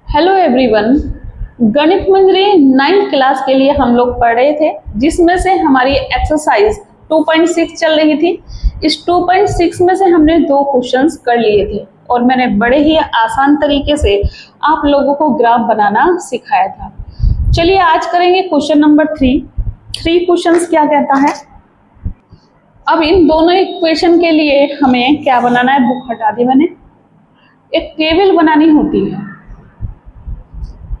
Hello everyone. गणित मंजरी 9th class के लिए हम लोग पढ़ रहे थे, जिसमें से हमारी एक्सरसाइज 2.6 चल रही थी। इस 2.6 में से हमने 2 क्वेश्चंस कर लिए थे और मैंने बड़े ही आसान तरीके से आप लोगों को ग्राफ बनाना सिखाया था। चलिए आज करेंगे क्वेश्चन नंबर 3 क्वेश्चंस क्या कहता है। अब इन दोनों इक्वेशन के लिए हमें क्या बनाना है, बुक हटा दी मैंने, एक टेबल बनानी होती है।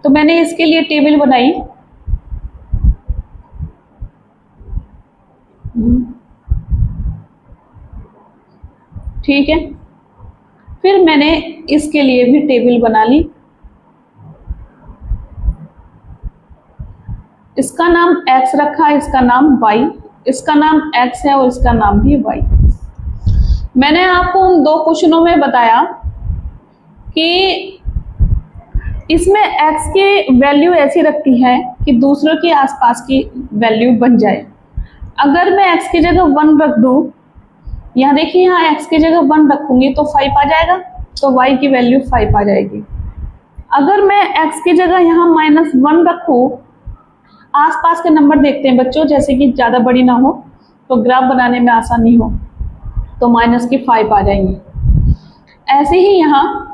तो मैंने इसके लिए टेबल बनाई। ठीक है, फिर मैंने इसके लिए भी टेबल बना ली। इसका नाम x रखा, इसका नाम y, इसका नाम x है और इसका नाम भी y। मैंने आपको उन 2 क्वेश्चनों में बताया कि इसमें x की वैल्यू ऐसी रखती है कि दूसरों के आसपास की वैल्यू बन जाए। अगर मैं x की जगह 1 रख दूं, यहाँ देखिए, यहाँ x की जगह 1 रखूंगी तो 5 आ जाएगा, तो y की वैल्यू 5 आ जाएगी। अगर मैं x की जगह यहाँ -1 रखूं, आसपास के नंबर देखते हैं बच्चों, जैसे कि ज़्यादा बड़ी ना हो तो ग्राफ बनाने में आसानी हो, तो -5 आ जाएंगे। ऐसे ही यहाँ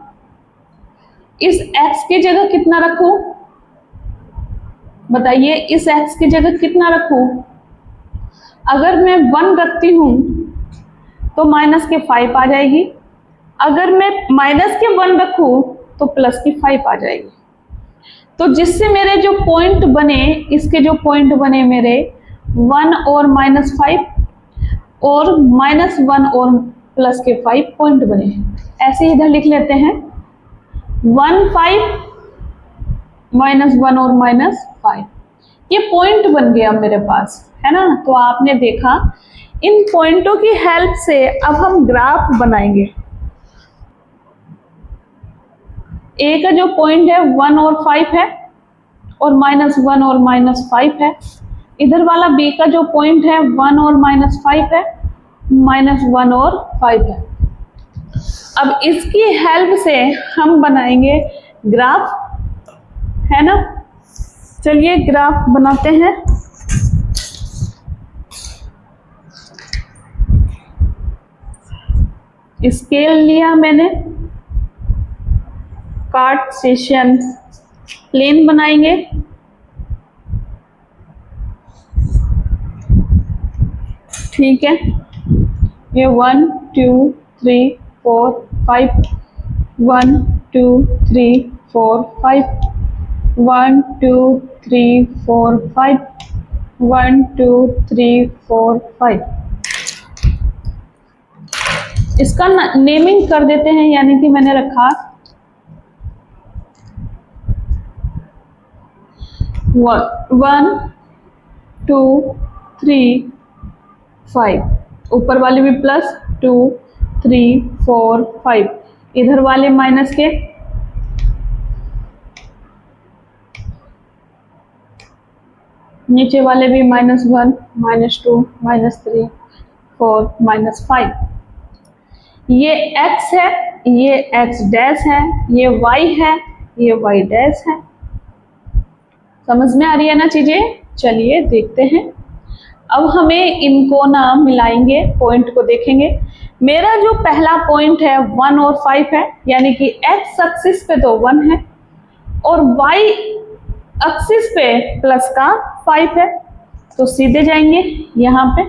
इस x की जगह कितना रखूं, बताइए, इस x की जगह कितना रखूं। अगर मैं 1 रखती हूं तो -5 आ जाएगी। अगर मैं -1 रखूं तो +5 आ जाएगी। तो जिससे मेरे जो पॉइंट बने, इसके जो पॉइंट बने मेरे 1 और -5 और -1 और +5 पॉइंट बने हैं। ऐसे इधर लिख लेते हैं 1 5 -1 और -5, ये पॉइंट बन गया मेरे पास, है ना। तो आपने देखा, इन पॉइंटों की हेल्प से अब हम ग्राफ बनाएंगे। ए का जो पॉइंट है 1 और 5 है और -1 और -5 है। इधर वाला बी का जो पॉइंट है 1 और -5 है, -1 और 5 है। अब इसकी हेल्प से हम बनाएंगे ग्राफ, है ना। चलिए ग्राफ बनाते हैं। स्केल लिया मैंने, कार्टेशियन प्लेन बनाएंगे। ठीक है, ये 1 2 3 4 5 1 2 3 4 5 1 2 3 4 5 1 2 3 4 5। इसका नेमिंग कर देते हैं, यानी कि मैंने रखा 1 2 3 5, ऊपर वाले भी +2 3 4 5, इधर वाले माइनस के, नीचे वाले भी -1 -2 -3 4 -5। ये x है, ये x डैश है, ये y है, ये y डैश है। समझ में आ रही है ना चीजें। चलिए देखते हैं। अब हमें इनको ना मिलाएंगे, पॉइंट को देखेंगे। मेरा जो पहला पॉइंट है 1 और 5 है, यानी कि x एक्सिस पे तो 1 है और y एक्सिस पे प्लस का 5 है, तो सीधे जाएंगे यहाँ पे,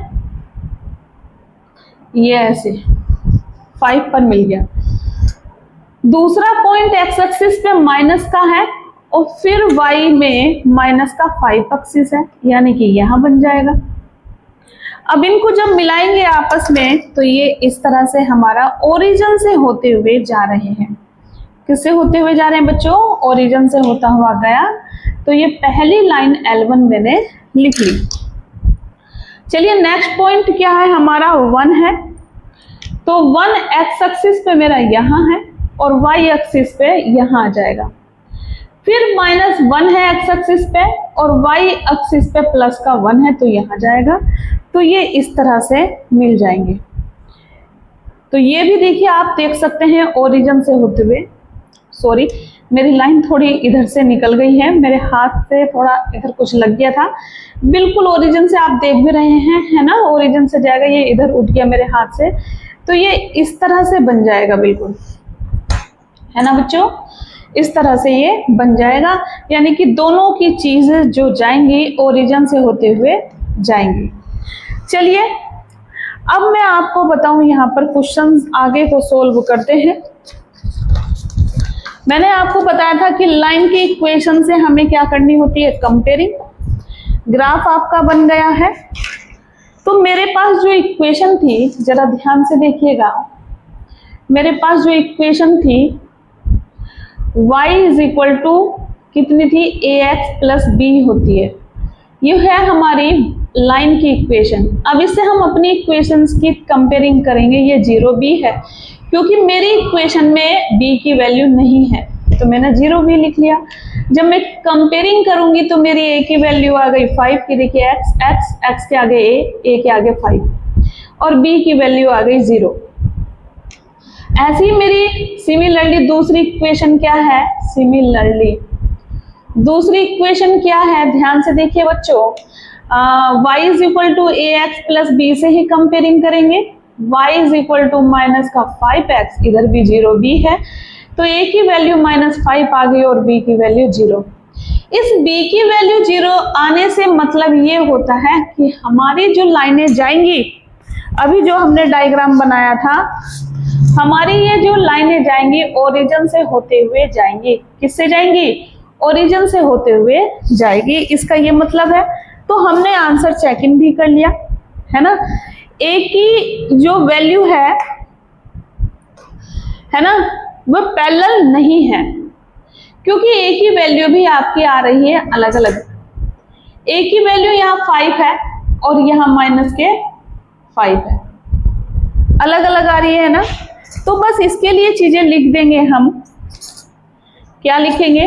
ये ऐसे 5 पर मिल गया। दूसरा पॉइंट x एक्सिस पे माइनस का है और फिर y में -5 एक्सिस है, यानी कि यहाँ बन जाएगा। अब इनको जब मिलाएंगे आपस में, तो ये इस तरह से हमारा ओरिजिन से होते हुए जा रहे हैं। किससे होते हुए जा रहे हैं बच्चों? ओरिजिन से होता हुआ गया। तो ये पहली लाइन L1 मैंने लिख ली। चलिए नेक्स्ट पॉइंट क्या है हमारा, 1 है। तो 1 x एक्सिस पे मेरा यहाँ है और y एक्सिस पे यहाँ आ जाएगा। फिर -1 है x एक्सिस पे और y एक्सिस पे प्लस का 1 है, तो यहाँ जाएगा। तो ये इस तरह से मिल जाएंगे। तो ये भी देखिए, आप देख सकते हैं ओरिजिन से होते हुए सॉरी मेरी लाइन थोड़ी इधर से निकल गई है, मेरे हाथ से थोड़ा इधर कुछ लग गया था। बिल्कुल ओरिजिन से आप देख भी रहे हैं, है ना, ओरिजिन से जाएगा, ये इधर उठ गया मेरे हाथ से, तो ये इस तरह से बन जाएगा, बिल्कुल, है ना बच्चों, इस तरह से ये बन जाएगा। यानी कि दोनों की चीजें जो जाएंगी ओरिजिन से होते हुए जाएंगी। चलिए अब मैं आपको बताऊं, यहाँ पर क्वेश्चंस आगे को सोल्व करते हैं। मैंने आपको बताया था कि लाइन की इक्वेशन से हमें क्या करनी होती है, कंपेयरिंग। ग्राफ आपका बन गया है, तो मेरे पास जो इक्वेशन थी, जरा ध्यान से देखिएगा, मेरे पास जो इक्वेशन थी y इज इक्वल टू कितनी थी, ax प्लस b होती है, ये है हमारी लाइन की इक्वेशन। अब इससे हम अपनी इक्वेशंस की कंपेयरिंग करेंगे, ये 0b है क्योंकि मेरी इक्वेशन में b की वैल्यू नहीं है, तो मैंने 0b लिख लिया। जब मैं कंपेयरिंग करूंगी तो मेरी a की वैल्यू आ गई 5 की, देखिए x के आगे a के आगे 5, और b की वैल्यू आ गई 0। ऐसी ही मेरी सिमिलरली दूसरी इक्वेशन क्या है, सिमिलरली दूसरी इक्वेशन क्या है, ध्यान से देखिए बच्चों, y is equal to A X plus B से ही कंपेयरिंग करेंगे। y is equal to minus का 5x, इधर भी 0b है, तो a की वैल्यू -5 आ गई और b की वैल्यू 0। इस b की वैल्यू 0 आने से मतलब ये होता है कि हमारी जो लाइनें जाएंगी, अभी जो हमने डायग्राम बनाया था, हमारी ये जो लाइनें जाएंगी ओरिजिन से होते हुए जाएंगी। किससे जाएंगी, ओरिजिन से होते हुए जाएगी, इसका ये मतलब है। तो हमने आंसर चेक इन भी कर लिया, है ना। ए की जो वैल्यू है ना, वो पैरेलल नहीं है क्योंकि ए की वैल्यू भी आपकी आ रही है अलग अलग। ए की वैल्यू यहाँ 5 है और यहाँ -5 है, अलग अलग आ रही है ना। तो बस इसके लिए चीजें लिख देंगे हम, क्या लिखेंगे,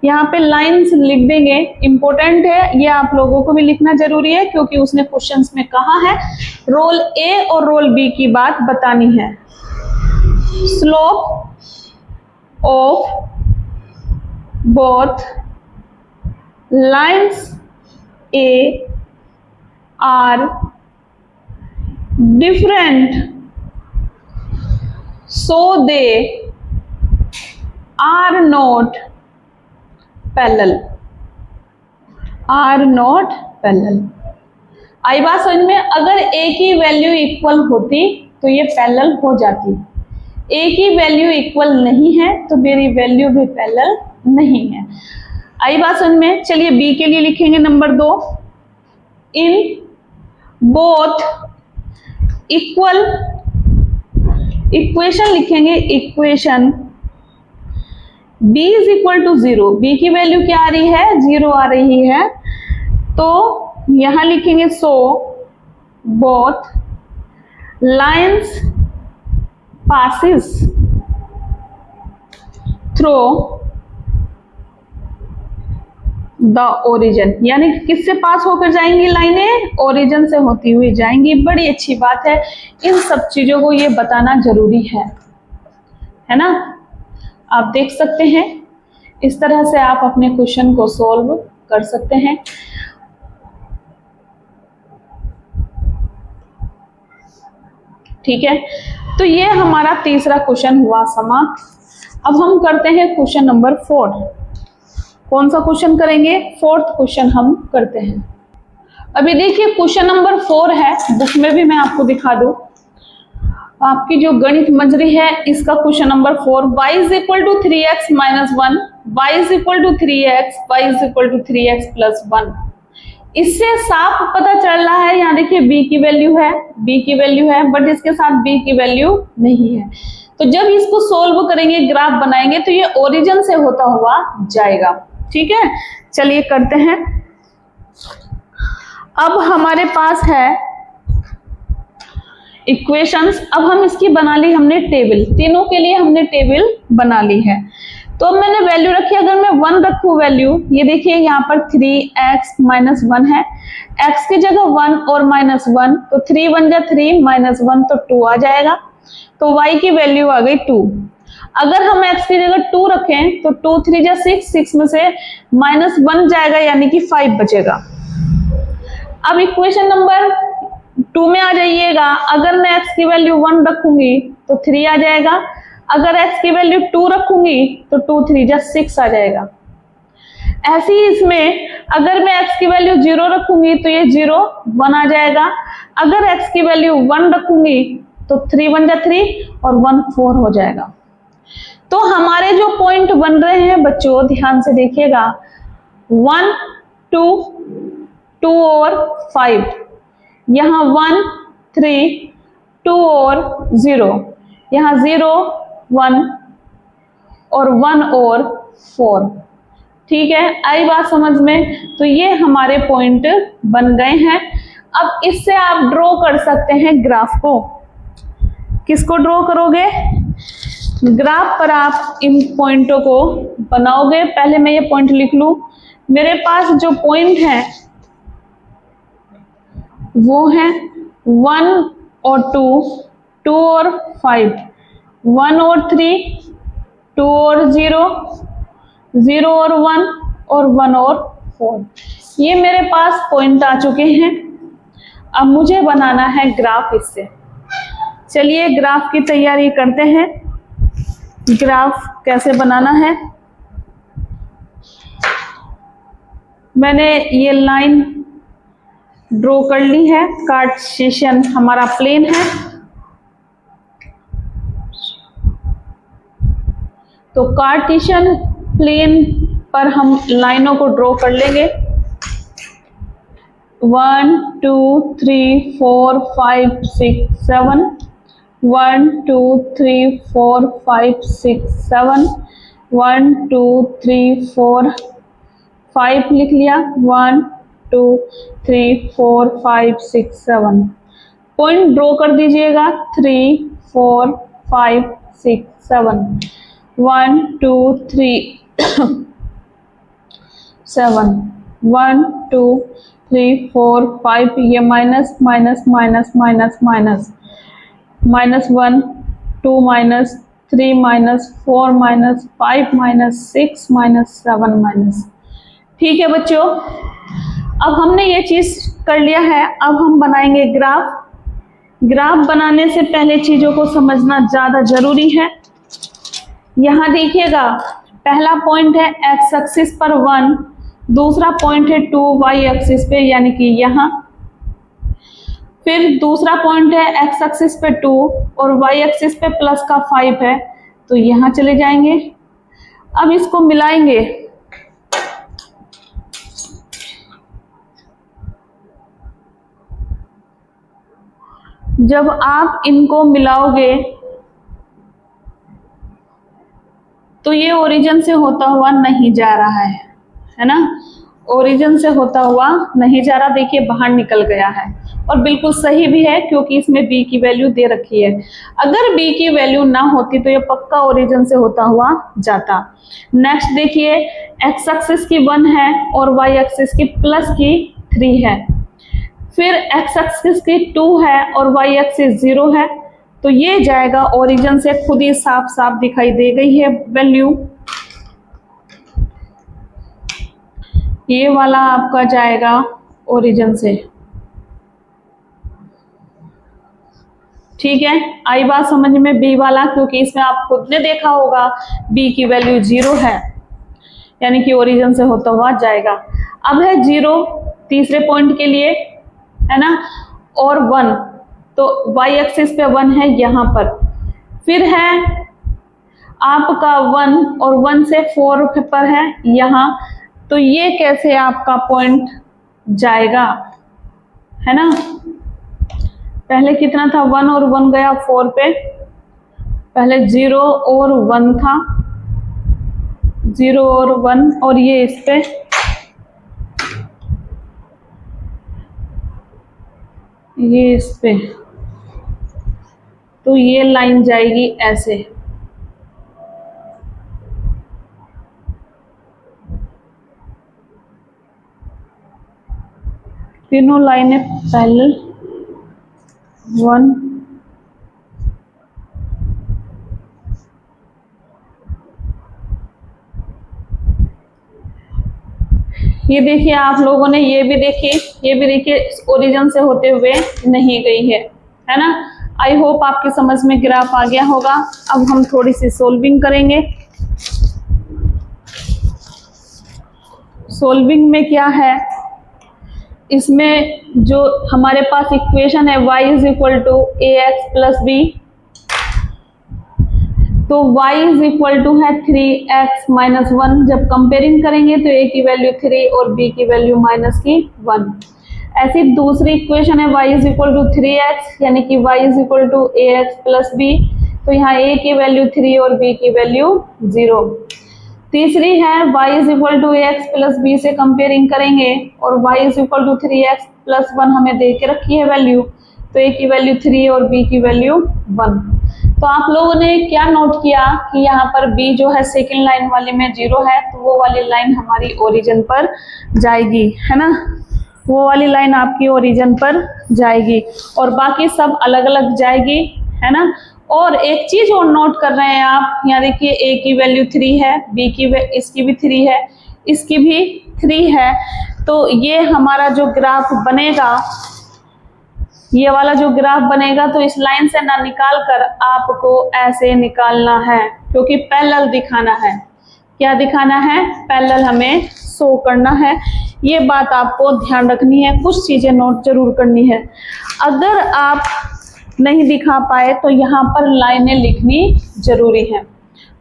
यहाँ पे लाइंस लिख देंगे। इंपॉर्टेंट है, ये आप लोगों को भी लिखना जरूरी है क्योंकि उसने क्वेश्चंस में कहा है रोल ए और रोल बी की बात बतानी है। Slope of both lines A R different so they are not parallel, are not parallel। आई बात समझ में, अगर a की वैल्यू इक्वल होती तो ये पैरेलल हो जाती, a की वैल्यू इक्वल नहीं है तो मेरी वैल्यू भी पैरेलल नहीं है। आई बात समझ में। चलिए b के लिए लिखेंगे number 2, in both equal, equation लिखेंगे, equation b is equal to 0, b की वैल्यू क्या आ रही है, 0 आ रही है, तो यहां लिखेंगे so both lines passes through the origin, यानी किससे पास होकर जाएंगी लाइनें, ओरिजिन से होती हुई जाएंगी। बड़ी अच्छी बात है, इन सब चीजों को ये बताना जरूरी है ना। आप देख सकते हैं इस तरह से आप अपने क्वेश्चन को सॉल्व कर सकते हैं। ठीक है, तो ये हमारा तीसरा क्वेश्चन हुआ समाप्त। अब हम करते हैं क्वेश्चन नंबर 4। कौन सा क्वेश्चन करेंगे, 4th क्वेश्चन हम करते हैं। अभी देखिए क्वेश्चन नंबर 4 है, बुक में भी मैं आपको दिखा दूं, आपकी जो गणित मंजरी है इसका question number 4, y is equal to 3x - 1, y is equal to 3x, y is equal to 3x + 1। इससे साफ पता चल रहा है, यहाँ देखिए b की वैल्यू है, b की वैल्यू है, बट इसके साथ b की वैल्यू नहीं है। तो जब इसको सोल्व करेंगे, ग्राफ बनाएंगे, तो ये ओरिजिन से होता हुआ जाएगा। ठीक है, चलिए करते हैं। अब हमारे पास है इक्वेशंस, अब हम इसकी बना ली हमने टेबल, तीनों के लिए हमने टेबल बना ली है। तो अब मैंने वैल्यू रखी, अगर मैं 1 रखूं वैल्यू, ये देखिए यहाँ पर 3x - 1 है, x की जगह 1 और -1, तो 3 × 3 -1 तो 2 आ जाएगा, तो y की वैल्यू आ गई 2। अगर हम x की जगह 2 रखें तो 2 3 जा 6, 6 में से -1 जाएगा यानी कि 5 बचेगा। अब इक्वेशन नंबर 2 में आ जाइएगा। अगर मैं x की वैल्यू 1 रखूंगी तो 3 आ जाएगा, अगर x की वैल्यू 2 रखूंगी तो 2 3 जा 6 आ जाएगा। ऐसे ही इसमें अगर मैं x की वैल्यू 0 रखूंगी तो ये 0 1 आ जाएगा, अगर x की वैल्यू 1 रखूंगी तो 3 1 जा 3 और 1 4 हो जाएगा। तो हमारे जो पॉइंट बन रहे हैं बच्चों ध्यान से देखिएगा, 1 2 2 और 5, यहाँ 1 3 2 और 0, यहाँ 0 1 और 1 और 4। ठीक है, आई बात समझ में? तो ये हमारे पॉइंट बन गए हैं। अब इससे आप ड्रॉ कर सकते हैं ग्राफ को। किसको ड्रॉ करोगे? ग्राफ पर आप इन पॉइंटों को बनाओगे। पहले मैं ये पॉइंट लिख लूं। मेरे पास जो पॉइंट है वो है 1 और 2, 2 और 5, 1 और 3, 2 और 0, 0 और 1 और 1 और 4। ये मेरे पास पॉइंट आ चुके हैं। अब मुझे बनाना है ग्राफ इससे। चलिए ग्राफ की तैयारी करते हैं। ग्राफ कैसे बनाना है? मैंने ये लाइन ड्रॉ कर ली है। कार्टेशियन हमारा प्लेन है, तो कार्टेशियन प्लेन पर हम लाइनों को ड्रॉ कर लेंगे। 1 2 3 4 5 6 7, 1 2 3 4 5 6 7, 1 2 3 4 5 लिख लिया, 1 2 3 4 5 6 7। पॉइंट ड्रॉ कर दीजिएगा। 3 4 5 6 7, 1 2 3 7, 1 2 3 4 5, ये minus minus minus minus minus, -1 2 -3 -4 -5 -6 -7 minus. ठीक है बच्चों, अब हमने ये चीज कर लिया है। अब हम बनाएंगे ग्राफ। ग्राफ बनाने से पहले चीजों को समझना ज्यादा जरूरी है। यहाँ देखिएगा, पहला पॉइंट है x एक्सिस पर 1, दूसरा पॉइंट है 2 y एक्सिस पे यानी कि यहाँ, फिर दूसरा पॉइंट है x एक्सिस पे 2 और y एक्सिस पे प्लस का 5 है, तो यहाँ चले जाएंगे। अब इसको मिलाएंगे। जब आप इनको मिलाओगे तो ये ओरिजिन से होता हुआ नहीं जा रहा है ना? ओरिजिन से होता हुआ नहीं जा रहा, देखिए बाहर निकल गया है और बिल्कुल सही भी है क्योंकि इसमें b की वैल्यू दे रखी है। अगर b की वैल्यू ना होती तो ये पक्का ओरिजिन से होता हुआ जाता। नेक्स्ट देखिए, x एक्सिस की 1 है और y एक्सिस की प्लस की 3 है, फिर x एक्सिस की 2 है और y एक्सिस 0 है, तो ये जाएगा ओरिजिन से। खुद ही साफ साफ दिखाई दे गई है वैल्यू। ये वाला आपका जाएगा ओरिजिन से। ठीक है, आई बात समझ में? b वाला, क्योंकि इसमें आप खुद ने देखा होगा b की वैल्यू 0 है यानी कि ओरिजिन से होता हुआ जाएगा। अब है 0 तीसरे पॉइंट के लिए, है ना, और 1, तो y एक्सिस पे 1 है यहाँ पर, फिर है आपका 1 और 1 से 4 पर है यहाँ, तो ये कैसे आपका पॉइंट जाएगा, है ना? पहले कितना था? 1 और 1 गया 4 पे, पहले 0 और 1 था, 0 और 1, और ये इस पे, ये इस पे, तो ये लाइन जाएगी ऐसे। तीनों लाइनें पैरेलल, 1 ये देखिए आप लोगों ने ये भी देखिए ओरिजिन से होते हुए नहीं गई है ना। आई होप आपकी समझ में ग्राफ आ गया होगा। अब हम थोड़ी सी सोल्विंग करेंगे। सोल्विंग में क्या है, इसमें जो हमारे पास इक्वेशन है y is equal to A X plus B, तो y इज इक्वल टू है 3x माइनस 1। जब कंपेयरिंग करेंगे तो a की वैल्यू 3 और b की वैल्यू माइनस की 1। ऐसी दूसरी इक्वेशन है y is equal to 3x, यानी कि y is equal to A X plus B, तो यहाँ a की वैल्यू 3 और b की वैल्यू 0। तीसरी है y is equal to A X plus B से कंपेयरिंग करेंगे और y is equal to 3x plus 1 हमें दे के रखी है वैल्यू, तो a की वैल्यू 3 और b की वैल्यू 1। तो आप लोगों ने क्या नोट किया कि यहाँ पर b जो है सेकंड लाइन वाले में 0 है, तो वो वाली लाइन हमारी ओरिजिन पर जाएगी, है ना। वो वाली लाइन आपकी ओरिजिन पर जाएगी और बाकी सब अलग अलग जाएगी, है ना। और एक चीज और नोट कर रहे हैं आप, यहाँ देखिए a की वैल्यू 3 है, b की इसकी भी 3 है, इसकी भी 3 है, तो ये हमारा जो ग्राफ बनेगा, ये वाला जो ग्राफ बनेगा, तो इस लाइन से ना निकाल कर आपको ऐसे निकालना है, क्योंकि पैरेलल दिखाना है। क्या दिखाना है? पैरेलल हमें शो करना है। ये बात आपको ध्यान रखनी है, कुछ चीजें नोट जरूर करनी है। अगर आप नहीं दिखा पाए तो यहाँ पर लाइनें लिखनी जरूरी है।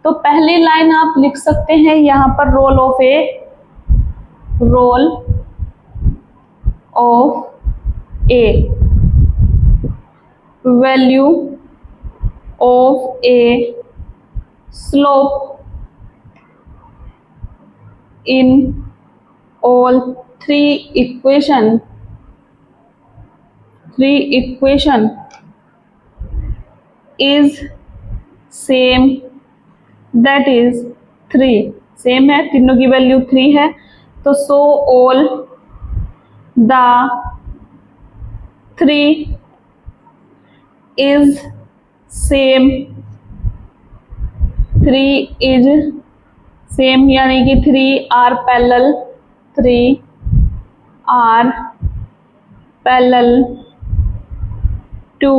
तो पहली लाइन आप लिख सकते हैं यहाँ पर role of A, value of A, slope in all three equation is same, that is 3। Same है, तीनों की वैल्यू 3 है, तो so all the 3 is same, 3 is same, यानी कि 3 are parallel, 3 are parallel to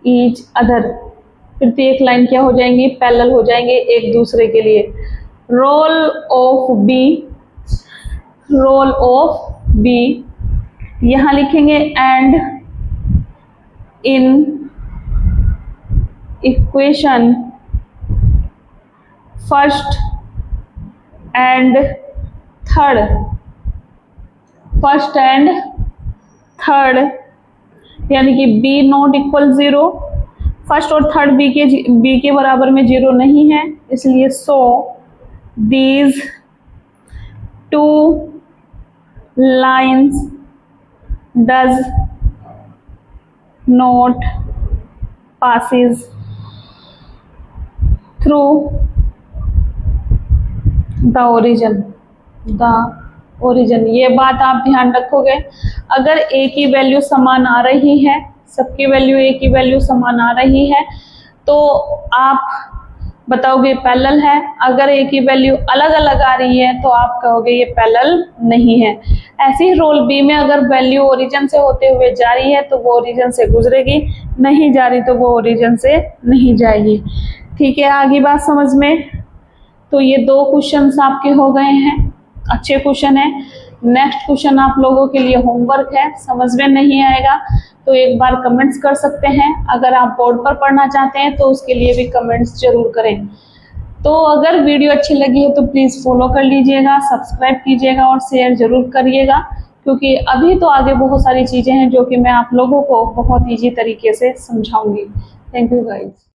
each other। प्रत्येक line क्या हो जाएंगी? पैरेलल हो जाएंगे एक दूसरे के लिए। रोल ऑफ बी यहाँ लिखेंगे and in equation first and third, यानी कि b नॉट इक्वल 0, फर्स्ट और थर्ड b के बराबर में 0 नहीं है, इसलिए so these 2 lines does not passes through the origin। ये बात आप ध्यान रखोगे। अगर a की वैल्यू समान आ रही है, सबकी वैल्यू a की वैल्यू समान आ रही है, तो आप बताओगे पैरेलल है। अगर a की वैल्यू अलग अलग आ रही है तो आप कहोगे ये पैरेलल नहीं है। ऐसे ही रोल बी में अगर वैल्यू ओरिजिन से होते हुए जा रही है तो वो ओरिजिन से गुजरेगी, नहीं जा रही तो वो ओरिजिन से नहीं जाएगी। ठीक है, आगे बात समझ में। तो ये 2 क्वेश्चंस आपके हो गए हैं, अच्छे क्वेश्चन है। नेक्स्ट क्वेश्चन आप लोगों के लिए होमवर्क है, समझ में नहीं आएगा तो एक बार कमेंट्स कर सकते हैं। अगर आप बोर्ड पर पढ़ना चाहते हैं तो उसके लिए भी कमेंट्स जरूर करें। तो अगर वीडियो अच्छी लगी है तो प्लीज़ फॉलो कर लीजिएगा, सब्सक्राइब कीजिएगा और शेयर जरूर करिएगा, क्योंकि अभी तो आगे बहुत सारी चीज़ें हैं जो कि मैं आप लोगों को बहुत ईजी तरीके से समझाऊंगी। Thank you guys.